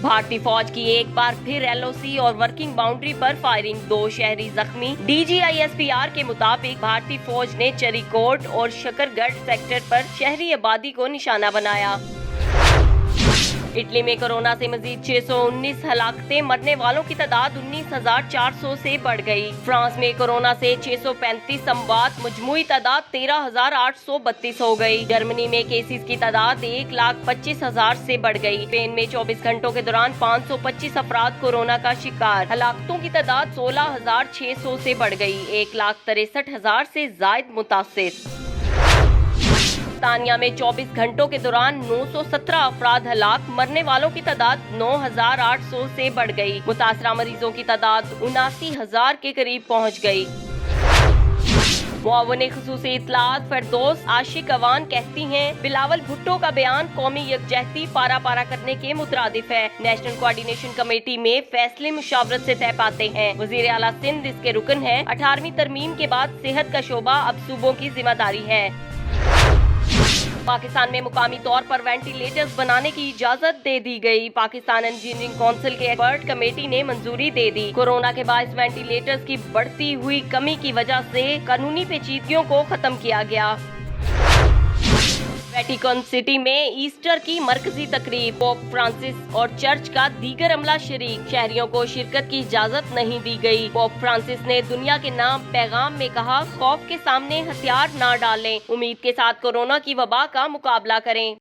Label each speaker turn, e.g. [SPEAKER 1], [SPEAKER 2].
[SPEAKER 1] भारतीय फौज की एक बार फिर एलओसी और वर्किंग बाउंड्री पर फायरिंग, 2 शहरी जख्मी। DGISPR के मुताबिक भारतीय फौज ने चरीकोट और शकरगढ़ सेक्टर पर शहरी आबादी को निशाना बनाया। इटली में कोरोना से मजीद 619 हलाकतें, मरने वालों की तादाद 19,400 से बढ़ गई। फ्रांस में कोरोना से 635 अमवात, मजमूई तादाद 13,832 हो गई। जर्मनी में केसेस की तादाद 1,25,000 से बढ़ गई। स्पेन में 24 घंटों के दौरान 525 अफराद कोरोना का शिकार, हलाकतों की तादाद 16,600 से बढ़ गई। 1,63,000 से जायद मुतासिर। ब्रिटानिया में 24 घंटों के दौरान 917 अफराद हलाक, मरने वालों की तादाद 9,800 से बढ़ गई। मुतासरा मरीजों की तादाद 79,000 के करीब पहुंच गई। मुआवने खुसूसी इत्तलात फिरदौस आशिक अवान कहती हैं, बिलावल भुट्टो का बयान कौमी यकजहती पारा पारा करने के मुतरादिफ है। नेशनल कोऑर्डिनेशन कमेटी में फैसले मुशावरत से तय पाते हैं। वजीर आला सिंध इसके रुकन है। 18वीं तरमीम के बाद सेहत का शोबा अब सूबों की जिम्मेदारी है। पाकिस्तान में मुकामी तौर पर वेंटिलेटर्स बनाने की इजाजत दे दी गई। पाकिस्तान इंजीनियरिंग काउंसिल के एक्सपर्ट कमेटी ने मंजूरी दे दी। कोरोना के बायस वेंटिलेटर्स की बढ़ती हुई कमी की वजह से कानूनी पेचीदगियों को खत्म किया गया। वेटिकन सिटी में ईस्टर की मरकजी तकरीब, पोप फ्रांसिस और चर्च का दीगर अमला शरीक, शहरियों को शिरकत की इजाजत नहीं दी गई। पोप फ्रांसिस ने दुनिया के नाम पैगाम में कहा, खौफ के सामने हथियार न डालें, उम्मीद के साथ कोरोना की वबा का मुकाबला करें।